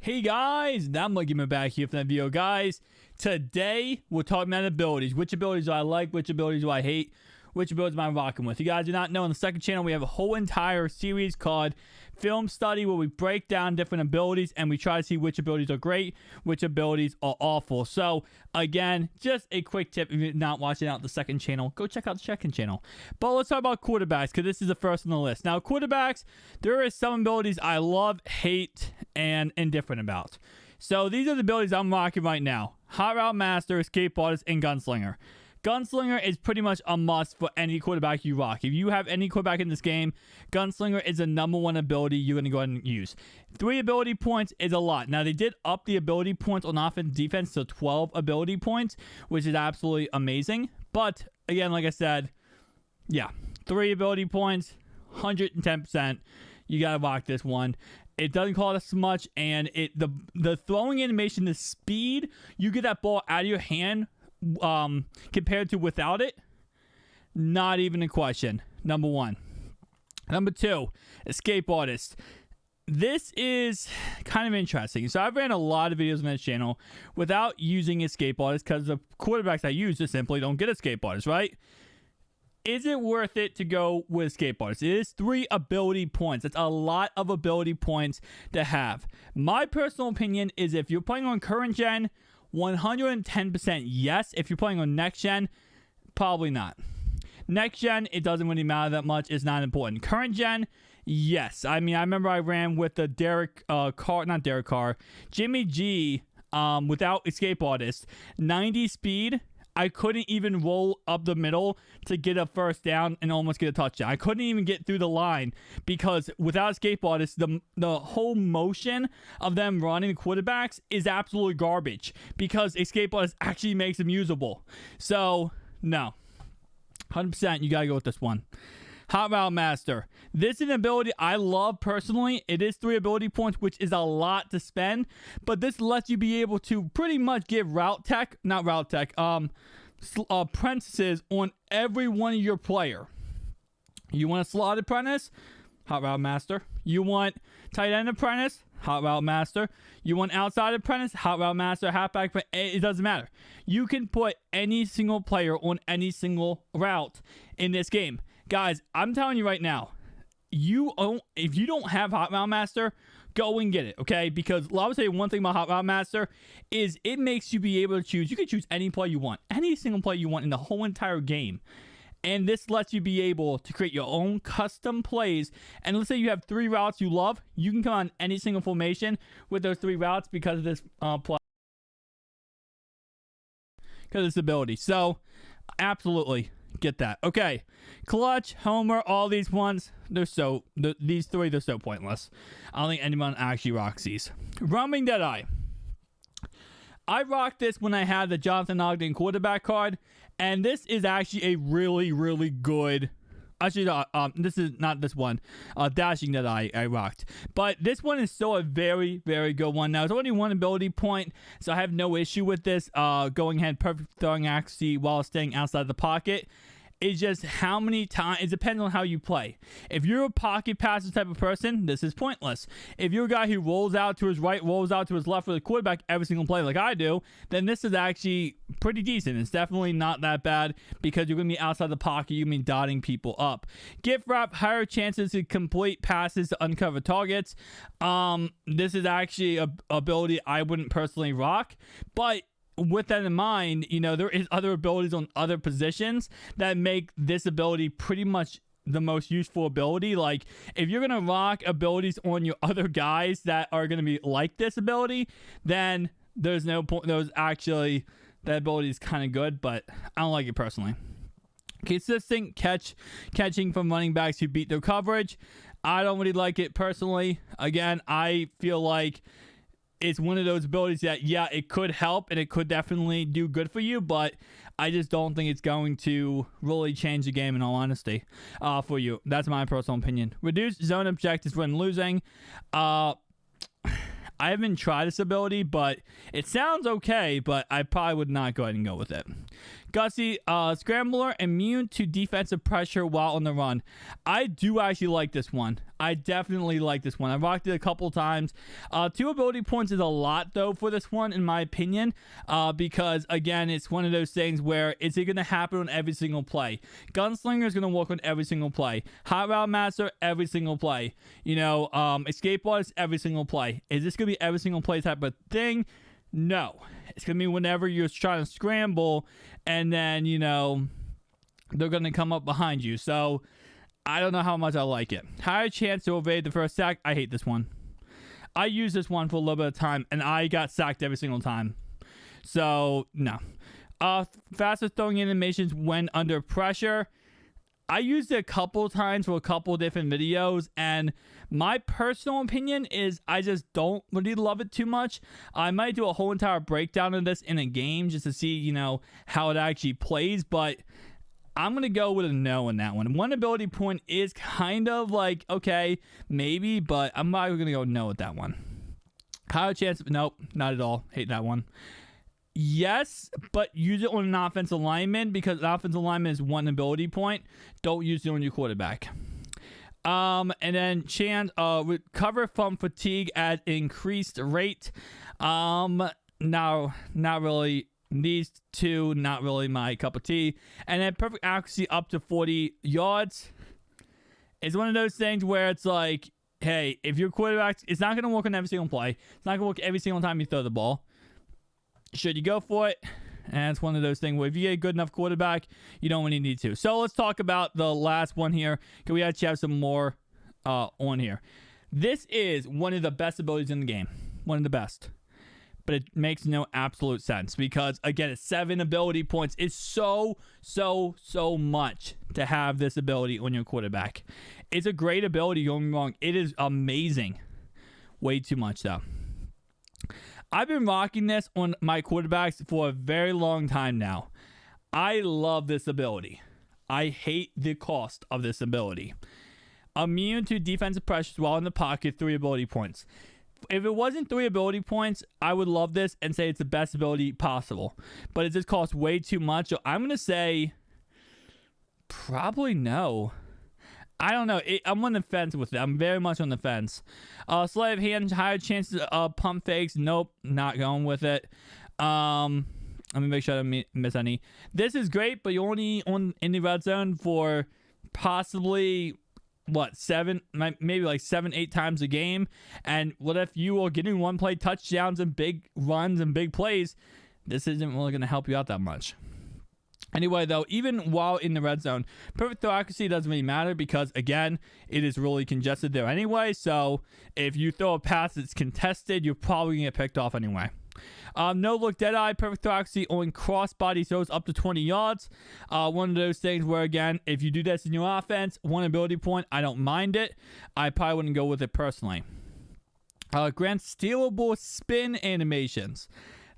Hey guys, I'm Gamer back here for that video, guys. Today we're talking about abilities. Which abilities do I like? Which abilities do I hate? Which abilities am I rocking with? You guys do not know, on the second channel we have a whole entire series called Film Study where we break down different abilities and we try to see which abilities are great, which abilities are awful. So again, just a quick tip: if you're not watching out the second channel, go check out the second channel. But let's talk about quarterbacks, because this is the first on the list. Now, quarterbacks, there is some abilities I love, hate, and indifferent about. So these are the abilities I'm rocking right now: Hot Route Master, Escape Artist, and Gunslinger. Gunslinger is pretty much a must for any quarterback you rock. If you have any quarterback in this game, Gunslinger is the #1 ability you're going to go ahead and use. 3 ability points is a lot. Now, they did up the ability points on offense and defense to 12 ability points, which is absolutely amazing. But, again, like I said, yeah, 3 ability points, 110%. You got to rock this one. It doesn't cost much, and the throwing animation, the speed you get that ball out of your hand compared to without it, not even a question. #1. #2, Escape Artist. This is kind of interesting. So I've ran a lot of videos on this channel without using Escape Artist because the quarterbacks I use just simply don't get Escape Artist, right? Is it worth it to go with Escape Artist? It is 3 ability points. That's a lot of ability points to have. My personal opinion is, if you're playing on current gen, 110% yes. If you're playing on next gen, probably not. Next gen, it doesn't really matter that much. It's not important. Current gen, yes. I mean, I remember I ran with the Jimmy G without Escape Artist. 90 speed. I couldn't even roll up the middle to get a first down and almost get a touchdown. I couldn't even get through the line because without Escape Artists, the whole motion of them running the quarterbacks is absolutely garbage because Escape Artists actually makes them usable. So, no. 100% you got to go with this one. Hot Route Master. This is an ability I love personally. It is 3 ability points, which is a lot to spend, but this lets you be able to pretty much give apprentices on every one of your player. You want a slot apprentice? Hot Route Master. You want tight end apprentice? Hot Route Master. You want outside apprentice? Hot Route Master. Halfback, but it doesn't matter. You can put any single player on any single route in this game. Guys, I'm telling you right now, if you don't have Hot Route Master, go and get it, okay? Because I would say one thing about Hot Route Master is it makes you be able to choose. You can choose any play you want, any single play you want in the whole entire game. And this lets you be able to create your own custom plays. And let's say you have 3 routes you love. You can come on any single formation with those 3 routes because of this play. Because of this ability. So, absolutely. Get that. Okay. Clutch, Homer, all these ones, these 3, they're so pointless. I don't think anyone actually rocks these. Roaming Deadeye. I rocked this when I had the Jonathan Ogden quarterback card, and this is actually a really, really good... Actually, this is not this one. Dashing that I rocked. But this one is still a very, very good one. Now, it's only 1 ability point, so I have no issue with this. Going ahead, perfect throwing accuracy while staying outside the pocket. It's just how many times... It depends on how you play. If you're a pocket passer type of person, this is pointless. If you're a guy who rolls out to his right, rolls out to his left for the quarterback every single play like I do, then this is actually pretty decent. It's definitely not that bad because you're going to be outside the pocket. You're going to be dotting people up. Gift Wrap, higher chances to complete passes to uncover targets. This is actually a ability I wouldn't personally rock, but with that in mind, you know, there is other abilities on other positions that make this ability pretty much the most useful ability. Like, if you're going to rock abilities on your other guys that are going to be like this ability, then there's no point. That ability is kind of good, but I don't like it personally. Consistent catching from running backs who beat their coverage. I don't really like it personally. Again, I feel like it's one of those abilities that, yeah, it could help and it could definitely do good for you, but I just don't think it's going to really change the game, in all honesty, for you. That's my personal opinion. Reduce zone objectives when losing. I haven't tried this ability, but it sounds okay, but I probably would not go ahead and go with it. Gussie, Scrambler, immune to defensive pressure while on the run. I do actually like this one. I definitely like this one. I rocked it a couple times. 2 ability points is a lot, though, for this one, in my opinion, because, again, it's one of those things where is it going to happen on every single play? Gunslinger is going to work on every single play. Hot Route Master, every single play. Escape Artist, every single play. Is this going to be every single play type of thing? No. It's going to be whenever you're trying to scramble and then, they're going to come up behind you. So, I don't know how much I like it. Higher chance to evade the first sack. I hate this one. I used this one for a little bit of time, and I got sacked every single time. So, no. Faster throwing animations when under pressure. I used it a couple times for a couple different videos, and my personal opinion is I just don't really love it too much. I might do a whole entire breakdown of this in a game just to see, how it actually plays, but I'm going to go with a no on that one. 1 ability point is kind of like, okay, maybe, but I'm not going to go no with that one. Higher chance, nope, not at all. Hate that one. Yes, but use it on an offensive lineman because an offensive lineman is 1 ability point. Don't use it on your quarterback. And then recover from fatigue at increased rate. Now, not really. These 2, not really my cup of tea. And then perfect accuracy up to 40 yards. It's one of those things where it's like, hey, if your quarterback, it's not going to work on every single play. It's not going to work every single time you throw the ball. Should you go for it? And it's one of those things where if you get a good enough quarterback, you don't really need to. So let's talk about the last one here. Can we actually have some more on here? This is one of the best abilities in the game. One of the best. But it makes no absolute sense because, again, it's 7 ability points. It's so much to have this ability on your quarterback. It's a great ability, don't get me wrong. It is amazing. Way too much, though. I've been rocking this on my quarterbacks for a very long time now. I love this ability. I hate the cost of this ability. Immune to defensive pressures while in the pocket, 3 ability points. If it wasn't 3 ability points, I would love this and say it's the best ability possible. But it just costs way too much. So I'm going to say probably no. I don't know. I'm on the fence with it. I'm very much on the fence. Sleight of hand, higher chances of pump fakes. Nope, not going with it. Let me make sure I don't miss any. This is great, but you're only in the red zone for possibly... 7, maybe like 7-8 times a game. And what if you are getting 1-play touchdowns and big runs and big plays? This isn't really going to help you out that much. Anyway, though, even while in the red zone, perfect throw accuracy doesn't really matter because, again, it is really congested there anyway. So if you throw a pass that's contested, you're probably going to get picked off anyway. No look Deadeye, perfect throw accuracy on crossbody throws up to 20 yards. One of those things where, again, if you do this in your offense, 1 ability point, I don't mind it. I probably wouldn't go with it personally. Grant stealable spin animations.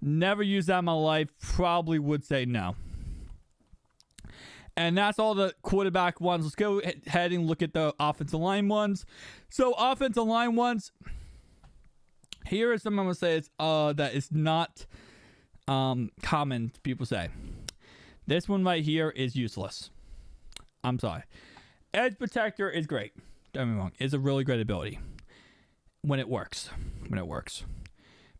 Never used that in my life. Probably would say no. And that's all the quarterback ones. Let's go ahead and look at the offensive line ones. So offensive line ones. Here is something I'm going to say that is not common, people say. This one right here is useless. I'm sorry. Edge Protector is great. Don't get me wrong. It's a really great ability. When it works.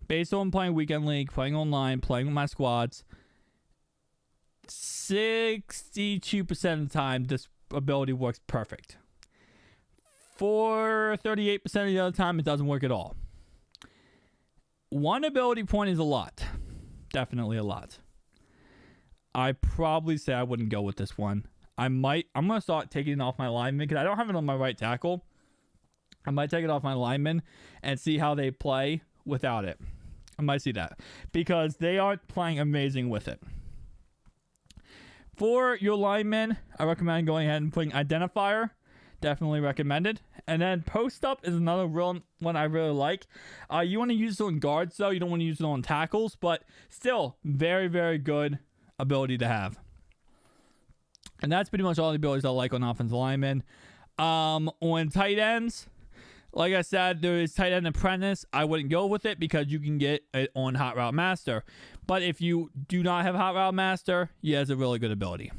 Based on playing Weekend League, playing online, playing with my squads, 62% of the time, this ability works perfect. For 38% of the other time, it doesn't work at all. 1 ability point is a lot. Definitely a lot. I probably say I wouldn't go with this one. I'm going to start taking it off my lineman because I don't have it on my right tackle. I might take it off my lineman and see how they play without it. I might see that because they aren't playing amazing with it. For your linemen, I recommend going ahead and putting Identifier. Definitely recommended. And then Post Up is another real one I really like. You want to use it on guards, though. You don't want to use it on tackles. But still, very, very good ability to have. And that's pretty much all the abilities I like on offensive linemen. On tight ends, Like I said, there is tight end apprentice. I wouldn't go with it because you can get it on hot route master. But if you do not have hot route master, he has a really good ability.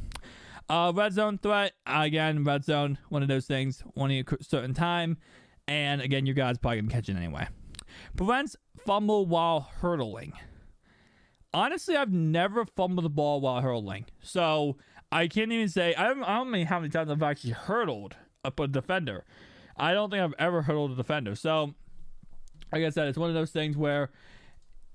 Red zone threat, again, red zone, one of those things, only a certain time. And again, your guy's probably going to catch it anyway. Prevents fumble while hurdling. Honestly, I've never fumbled the ball while hurdling. So I can't even say, I don't know how many times I've actually hurdled up a defender. I don't think I've ever hurdled a defender. So, like I said, it's one of those things where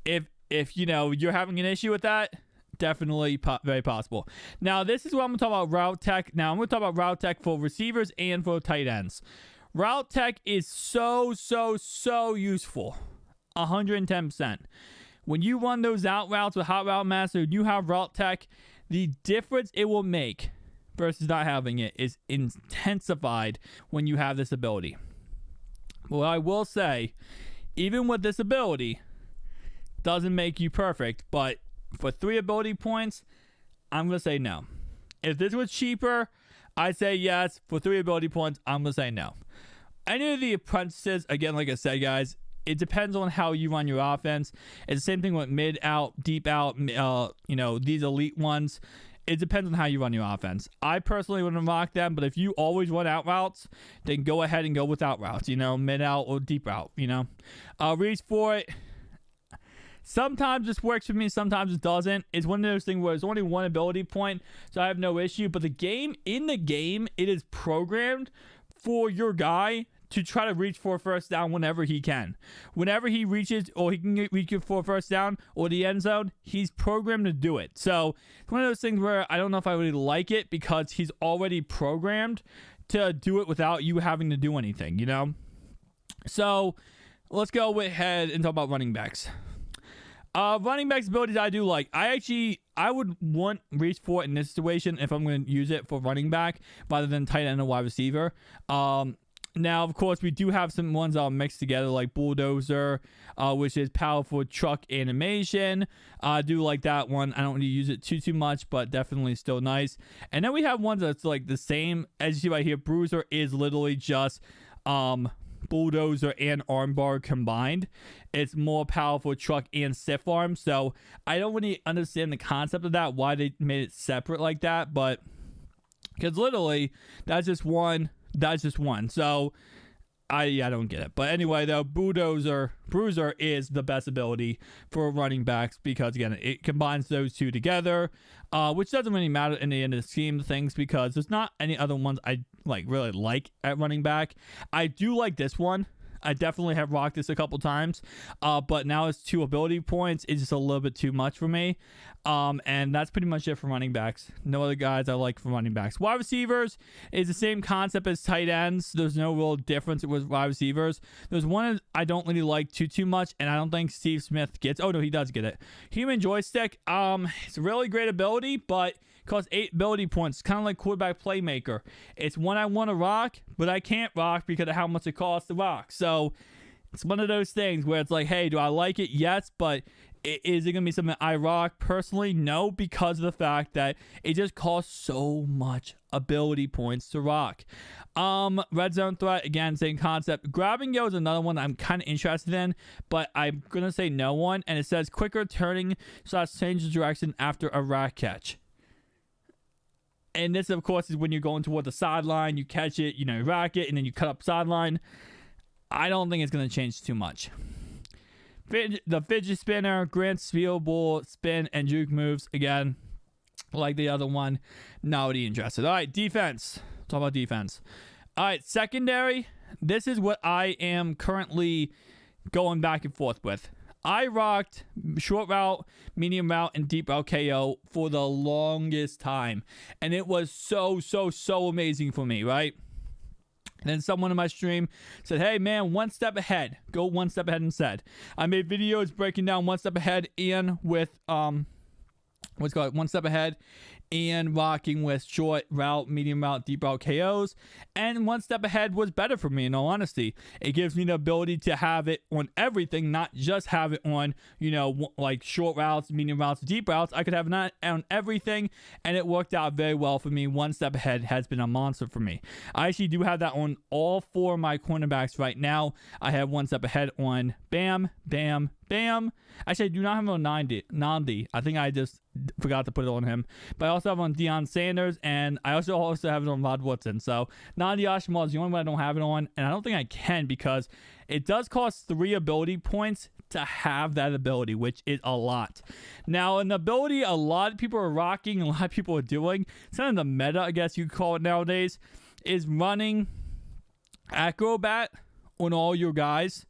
if you know you're having an issue with that, definitely very possible. Now, this is what I'm going to talk about route tech. Now, I'm going to talk about route tech for receivers and for tight ends. Route tech is so useful. 110%. When you run those out routes with hot route master, you have route tech, the difference it will make versus not having it is intensified when you have this ability. Well, I will say, even with this ability, doesn't make you perfect, but for 3 ability points, I'm going to say no. If this was cheaper, I'd say yes. For 3 ability points, I'm going to say no. Any of the apprentices, again, like I said, guys, it depends on how you run your offense. It's the same thing with mid out, deep out, these elite ones. It depends on how you run your offense. I personally wouldn't rock them, but if you always run out routes, then go ahead and go with out routes, mid out or deep out, Reach for it. Sometimes this works for me, sometimes it doesn't. It's one of those things where it's only 1 ability point, so I have no issue. But in the game, it is programmed for your guy to try to reach for a first down whenever he can. Whenever he reaches or he can reach for a first down or the end zone, he's programmed to do it. So it's one of those things where I don't know if I really like it because he's already programmed to do it without you having to do anything, So let's go ahead and talk about running backs. Running backs abilities I do like. I would want reach for it in this situation if I'm going to use it for running back rather than tight end or wide receiver. Now, of course, we do have some ones all mixed together like Bulldozer, which is powerful truck animation. I do like that one. I don't really use it too much, but definitely still nice. And then we have ones that's like the same. As you see right here, Bruiser is literally just Bulldozer and armbar combined. It's more powerful truck and stiff arm. So I don't really understand the concept of that, why they made it separate like that. But because literally, that's just one. So I don't get it. But anyway, though, Bruiser is the best ability for running backs because, again, it combines those two together, which doesn't really matter in the end of the scheme of things because there's not any other ones I really like at running back. I do like this one. I definitely have rocked this a couple times, but now it's 2 ability points. It's just a little bit too much for me, and that's pretty much it for running backs. No other guys I like for running backs. Wide receivers is the same concept as tight ends. There's no real difference with wide receivers. There's one I don't really like too much, and I don't think Steve Smith gets. Oh no, he does get it. Human joystick. It's a really great ability, but costs 8 ability points. Kind of like quarterback playmaker. It's one I want to rock, but I can't rock because of how much it costs to rock. So it's one of those things where it's like, hey, do I like it? Yes, but is it going to be something I rock? Personally, no, because of the fact that it just costs so much ability points to rock. Red zone threat, again, same concept. Grab and go is another one I'm kind of interested in, but I'm going to say no one. And it says quicker turning / change the direction after a rack catch. And this, of course, is when you're going toward the sideline, you catch it, rack it, and then you cut up sideline. I don't think it's going to change too much. The fidget spinner, Grant Spiel, Bull, spin, and juke moves. Again, like the other one, not really interested. All right, defense. Talk about defense. All right, secondary. This is what I am currently going back and forth with. I rocked short route, medium route, and deep route KO for the longest time. And it was so amazing for me, right? And then someone in my stream said, hey, man, one step ahead. Go one step ahead instead. I made videos breaking down one step ahead and with, one step ahead and rocking with short route, medium route, deep route KOs. And one step ahead was better for me, in all honesty. It gives me the ability to have it on everything, not just have it on, like short routes, medium routes, deep routes. I could have it on everything, and it worked out very well for me. One step ahead has been a monster for me. I actually do have that on all 4 of my cornerbacks right now. I have one step ahead on Bam, Bam, Bam. Actually, I do not have it on Nandi. I think I just forgot to put it on him. But I also have it on Deion Sanders, and I also have it on Rod Woodson. So Nandi Ashmal is the only one I don't have it on, and I don't think I can because it does cost 3 ability points to have that ability, which is a lot. Now, an ability a lot of people are rocking, a lot of people are doing, it's kind of the meta, I guess you could call it nowadays, is running Acrobat on all your guys.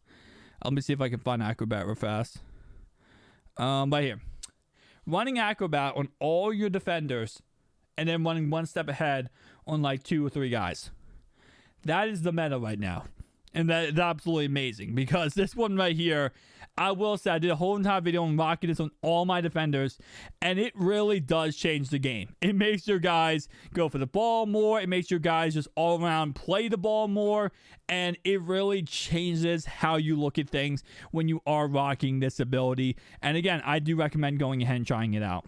Let me see if I can find Acrobat real fast. Right here. Running Acrobat on all your defenders and then running one step ahead on like 2 or 3 guys. That is the meta right now. And that's absolutely amazing because this one right here, I will say I did a whole entire video on rocking this on all my defenders, and it really does change the game. It makes your guys go for the ball more. It makes your guys just all around play the ball more, and it really changes how you look at things when you are rocking this ability. And again, I do recommend going ahead and trying it out.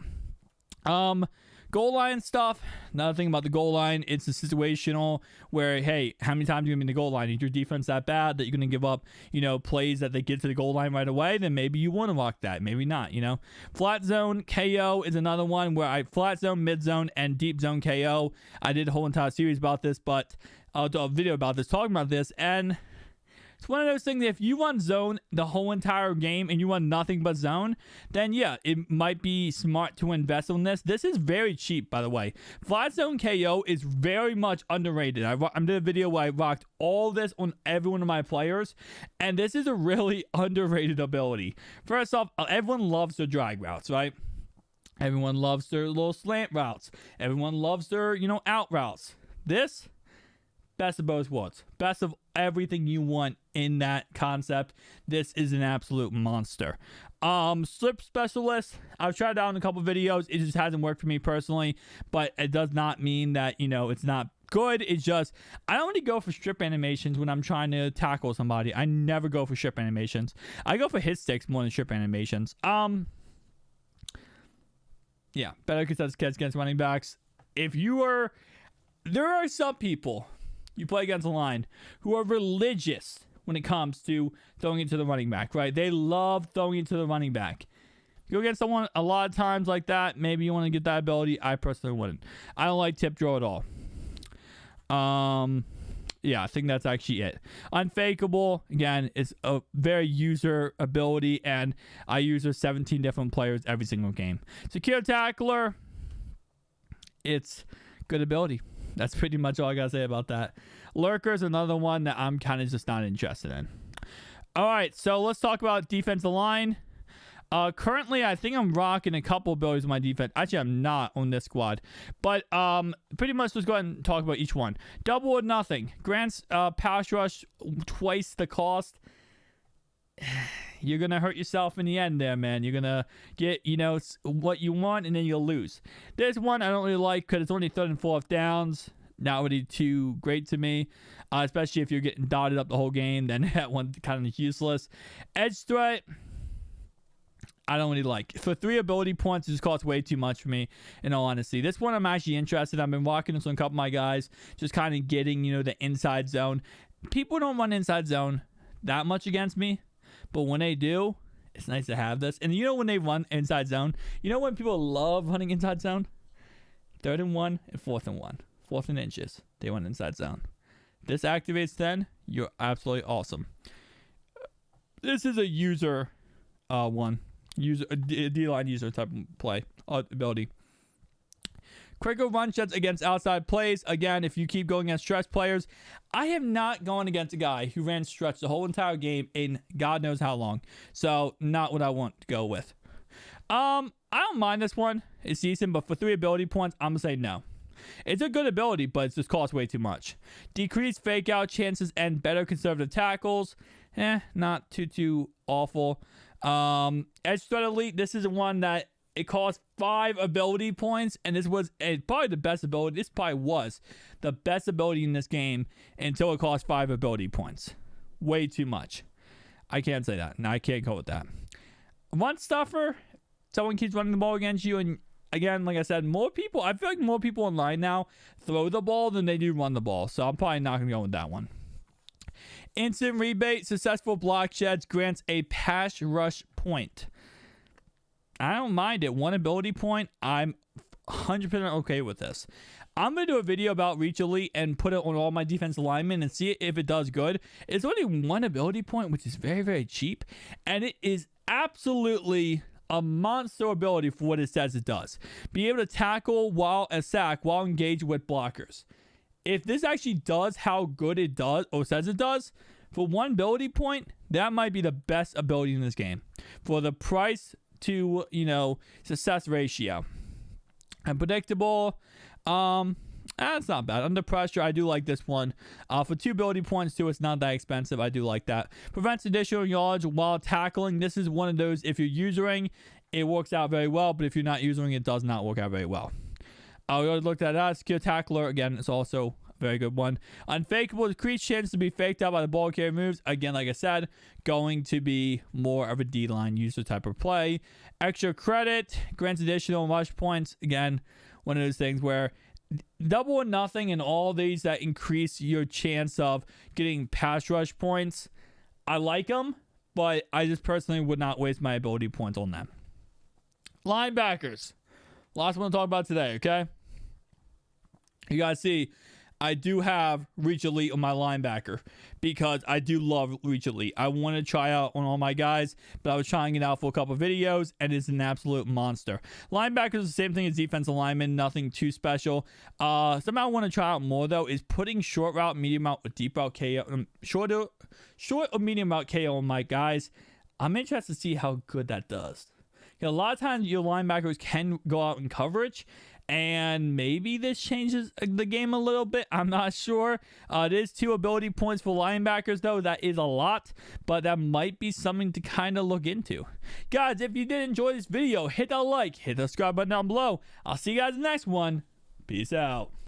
Goal line stuff. Another thing about the goal line, it's a situational where, hey, how many times are you going to be in the goal line? Is your defense that bad that you're going to give up, plays that they get to the goal line right away? Then maybe you want to rock that. Maybe not, Flat zone KO is another one where I flat zone, mid zone, and deep zone KO. I did a whole entire series about this, but I'll do a video about this, talking about this, and it's one of those things that if you run zone the whole entire game and you run nothing but zone, then yeah, it might be smart to invest on this. This is very cheap, by the way. Flat zone KO is very much underrated. I did a video where I rocked all this on every one of my players, and this is a really underrated ability. First off, everyone loves their drag routes, right? Everyone loves their little slant routes. Everyone loves their, out routes. This, best of both worlds. Best of everything you want in that concept. This is an absolute monster. Slip specialist, I've tried it out in a couple videos. It just hasn't worked for me personally, but it does not mean that, it's not good. It's just, I don't really go for strip animations when I'm trying to tackle somebody. I never go for strip animations. I go for hit sticks more than strip animations. Yeah, better contested catch against running backs. There are some people you play against a line who are religious when it comes to throwing it to the running back, right? They love throwing it to the running back. You go against someone a lot of times like that, maybe you want to get that ability. I personally wouldn't. I don't like tip draw at all. Yeah, I think that's actually it. Unfakeable, again, is a very user ability, and I use 17 different players every single game. Secure tackler, it's good ability. That's pretty much all I gotta say about that. Lurker's another one that I'm kind of just not interested in. All right, so let's talk about defensive line. Currently, I think I'm rocking a couple abilities in my defense. Actually, I'm not on this squad. But pretty much let's go ahead and talk about each one. Double or nothing. Grant's pass rush, twice the cost. You're going to hurt yourself in the end there, man. You're going to get, what you want, and then you'll lose. This one I don't really like because it's only 3rd and 4th downs. Not really too great to me, especially if you're getting dotted up the whole game. Then that one kind of useless. Edge threat, I don't really like. For 3 ability points, it just costs way too much for me, in all honesty. This one I'm actually interested in. I've been walking this on a couple of my guys, just kind of getting, the inside zone. People don't run inside zone that much against me, but when they do, it's nice to have this. And when they run inside zone, when people love running inside zone? 3rd and 1 and 4th and 1. 4th and inches, they run inside zone. This activates then, you're absolutely awesome. This is a user one. A D-line user type of play ability. Quicker run checks against outside plays. Again, if you keep going against stretch players, I have not gone against a guy who ran stretch the whole entire game in God knows how long. So not what I want to go with. I don't mind this one. It's decent, but for 3 ability points, I'm gonna say no. It's a good ability, but it just costs way too much. Decreased fake out chances and better conservative tackles. Not too awful. Edge threat elite, this is one that It cost 5 ability points, and this was probably the best ability. This probably was the best ability in this game until it cost 5 ability points. Way too much. I can't say that. No, I can't go with that. Run stuffer. Someone keeps running the ball against you, and again, like I said, I feel like more people online now throw the ball than they do run the ball, so I'm probably not going to go with that one. Instant rebate. Successful block sheds grants a pass rush point. I don't mind it. 1 ability point. I'm 100% okay with this. I'm going to do a video about Reach Elite and put it on all my defensive linemen and see if it does good. It's only 1 ability point, which is very, very cheap. And it is absolutely a monster ability for what it says it does. Be able to tackle while engaged with blockers. If this actually does how good it does or says it does, for 1 ability point, that might be the best ability in this game. For the price to, success ratio. Unpredictable. That's not bad. Under pressure, I do like this one. For 2 ability points too, it's not that expensive. I do like that. Prevents additional yardage while tackling. This is one of those, if you're using, it works out very well, but if you're not using, it does not work out very well. We already looked at that. Secure tackler, again, it's also a very good one. Unfakeable, decreased chance to be faked out by the ball carrier moves. Again, like I said, going to be more of a D-line user type of play. Extra credit, grants additional rush points. Again, one of those things where double or nothing and all these that increase your chance of getting pass rush points. I like them, but I just personally would not waste my ability points on them. Linebackers. Last one to talk about today, okay? You guys see, I do have Reach Elite on my linebacker because I do love Reach Elite. I want to try out on all my guys, but I was trying it out for a couple of videos, and it's an absolute monster. Linebackers is the same thing as defensive linemen, nothing too special. Something I want to try out more, though, is putting short route, medium route, or deep route KO, short or medium route KO on my guys. I'm interested to see how good that does. A lot of times your linebackers can go out in coverage, and maybe this changes the game a little bit. I'm not sure. It is 2 ability points for linebackers, though. That is a lot, but that might be something to kind of look into. Guys, if you did enjoy this video, hit that like, hit the subscribe button down below. I'll see you guys in the next one. Peace out.